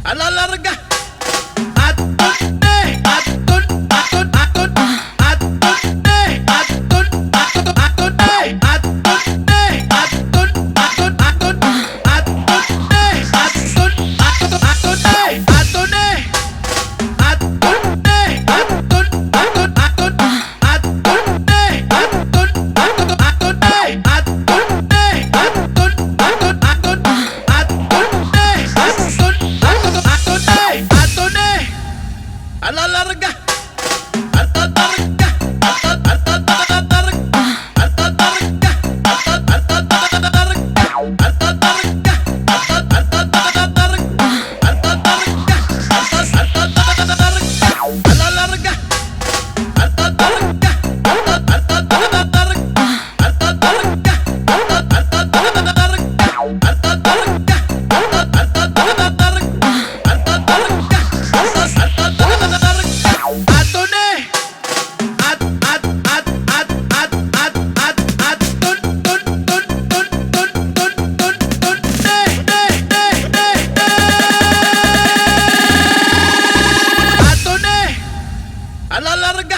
A la larga. Atunde, atun, atun, atun, atunde, atun, atun, atunde, atunde, atun, atun, atun, atunde, atun, atun, atunde, atunde, atunde, atun, atun, atun, atunde, atun, atun, atunde, atunde, atun, atun, atun, atunde, atune, a la larga, alta larga, alta larga, alta larga, alta larga, alta larga, alta larga, alta larga, a la larga, alta larga, alta larga, alta larga, a la larga.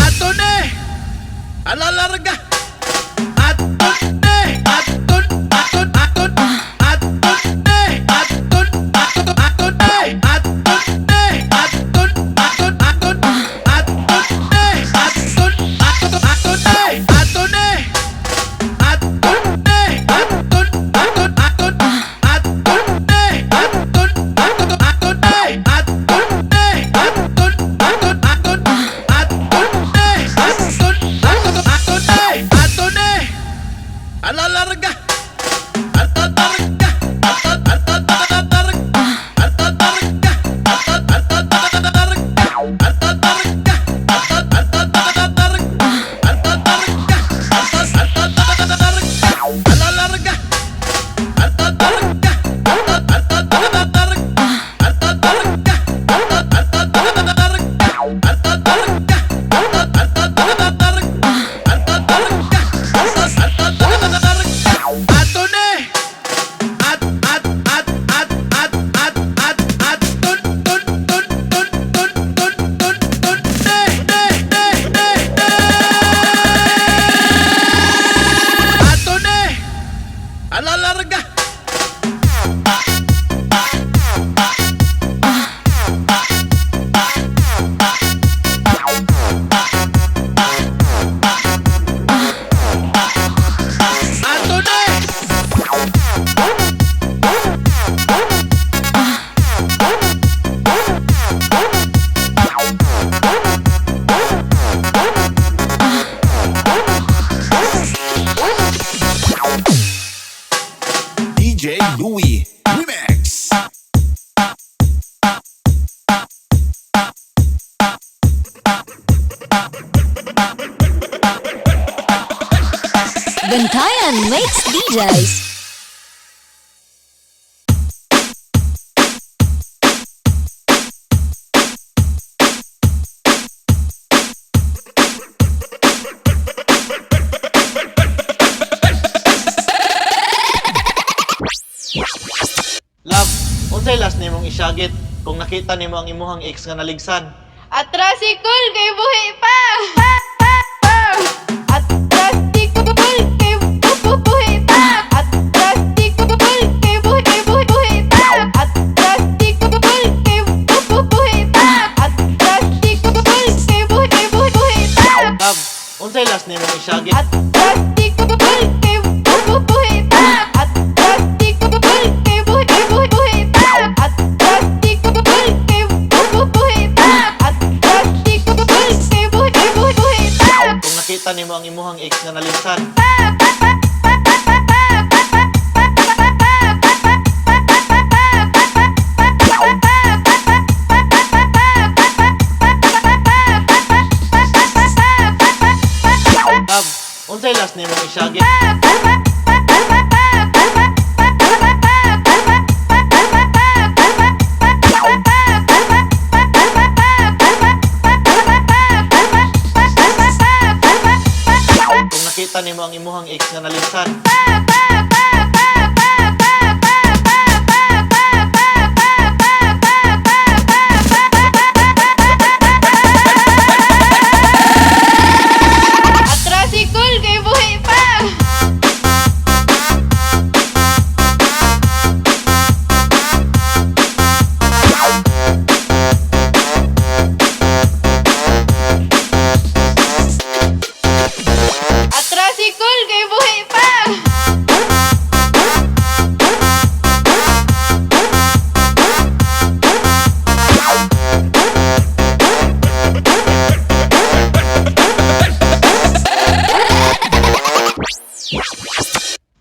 Atune, a la larga. Atunde, atun, atun, atun, atunde, atun, atun, atunde, atunde, atun, atun, atun, atunde, atun, atun, atunde, atune, atunde, atun, atun, atun, atunde, atun, atun, atunde, atunde, atun, atun, atun, atune, a la larga, alta larga, alta larga, alta larga, alta larga, alta larga, alta larga, alta larga, a la larga, alta larga, alta larga, alta larga, a la larga. DJ Louie Remix. Bantayan Makes DJs. Love, unsay last nimong isyagit kung nakita nimo ang imuhang ex nga naligsan? Atrasikul kay buhi pa! Atrasikul kay buhi pa! Atrasikul kay buhi pa! Atrasikul kay buhi pa! Atrasikul kay buhi pa! Love, unsay last nimong isyagit? Atrasikul kay buhi pa! Atrasikul kay buhi pa! Atrasikul kay buhi pa! Atrasikul kay buhi pa! Kung nakita nimo ang imuhang ex nga naligsan? last name mong isyagit? Kung nakita nimo ang imuhang ex nga naligsan. Atrasikul kay buhi pa. Atrasikul kay buhi pa.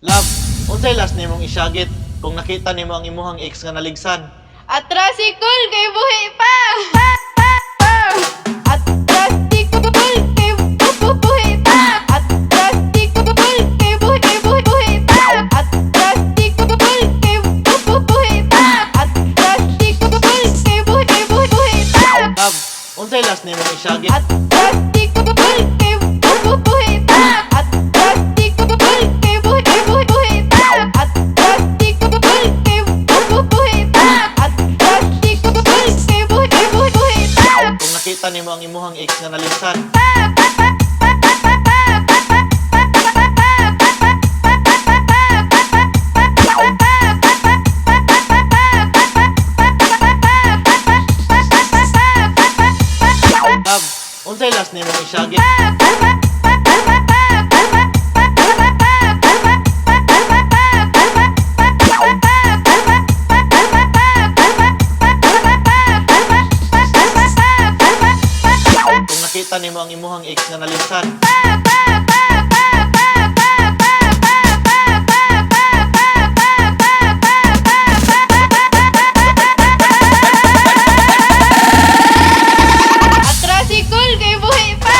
Love, unsay last name mong isyagit kung nakita nimo ang imuhang ex nga naligsan? Atrasikul kay buhi pa. Atrasikul kay buhi pa. Atrasikul kay buhi pa. Atrasikul kay buhi pa. Atrasikul kay buhi pa. Love, unsay last name mong isyagit? Atrasikul kay buhi pa. Atrasikul kay buhi pa. Atrasikul kay buhi pa. Atrasikul kay buhi pa. Kung nakita nimo ang imuhang ex nga naligsan. Love, unsay last name mong isyagit? Kung nakita nimo ang imuhang ex nga naligsan. Atrasikul kay buhi pa.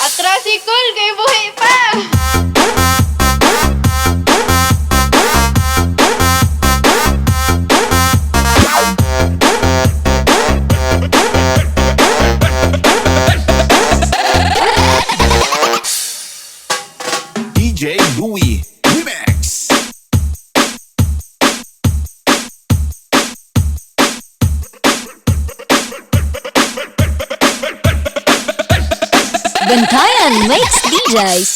Atrasikul kay buhi pa. DJ Louie Remix. Bantayan Makes DJs.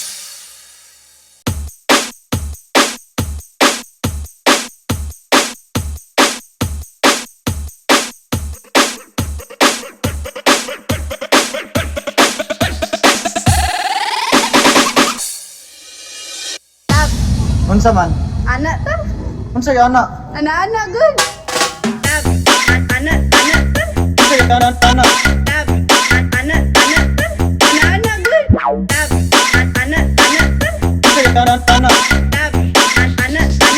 Unsa man? Anak ta. Unsay anak? Anak-anak good. Anak-anak. Unsay anak? Anak-anak good. Anak-anak. Unsay anak? Anak-anak good.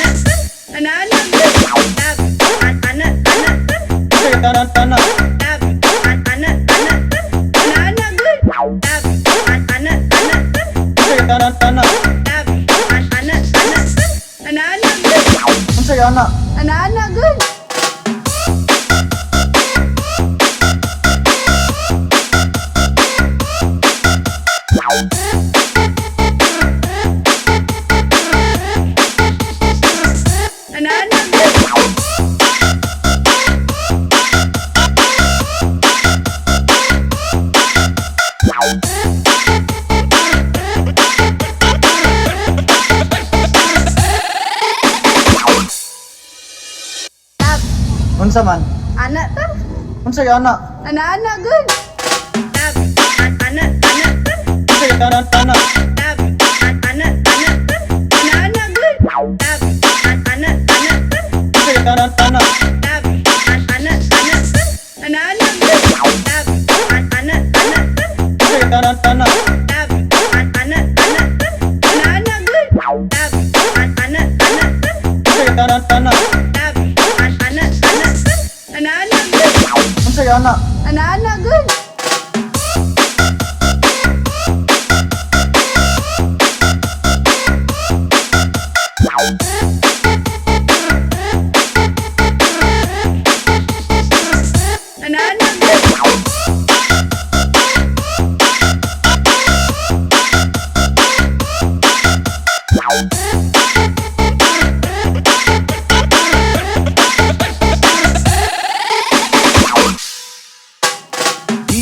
Anak-anak. Unsay anak? Anak-anak good. Unsay anak? Anak-anak good. Unsay anak? Anak-anak good. Anak-anak good. Unsa man? Anak ta. Unsay anak? Anak-anak good. Anak-anak. Unsay anak? Anak-anak good. Anak-anak. Unsay anak? Anak-anak good. Anak-anak. Unsay anak? Anak-anak good. Unsay ana? Ana good. Ana good.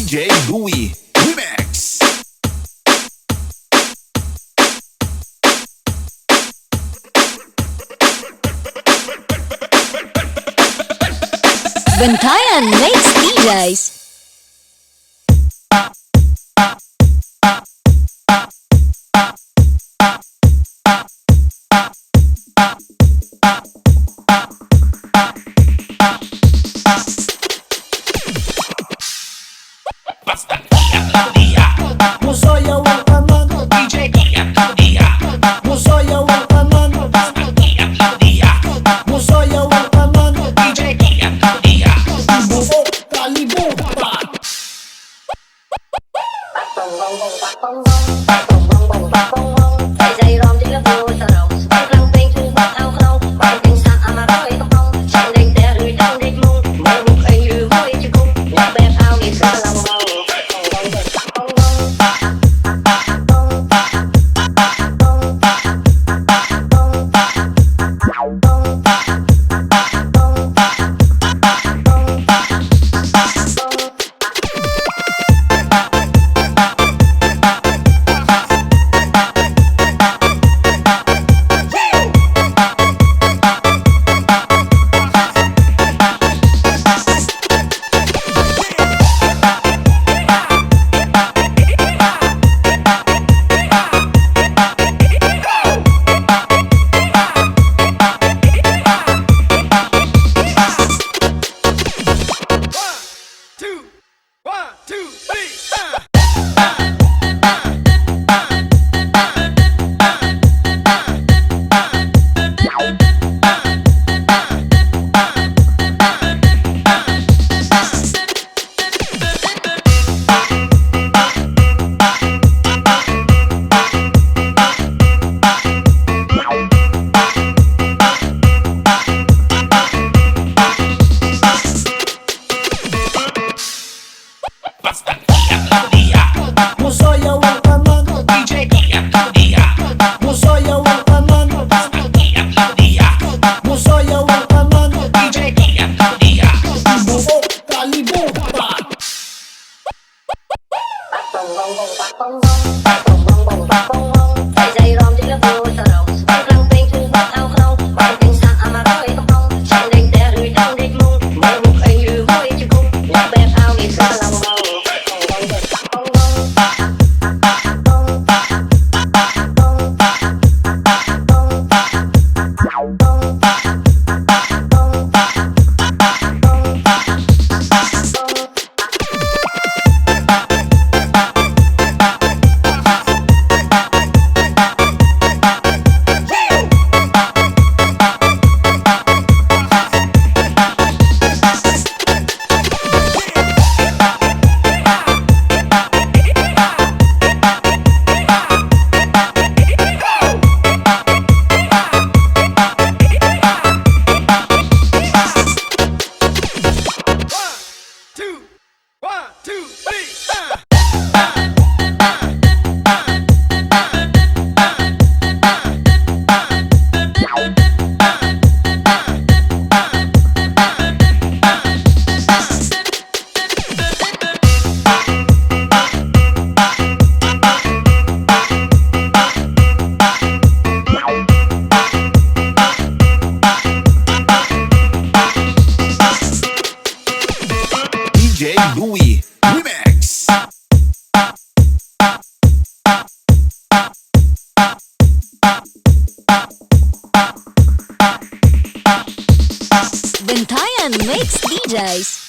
DJ Louie Remix. Bantayan Mix DJs. Musayaw ang kanan DJ Musayaw ang kanan Musayaw ang kanan DJ Buok kalibutan Musayaw ang kanan DJ Musayaw ang kanan Musayaw ang kanan DJ Buok kalibutan DJ Louie Remix. Bantayan Mix DJs.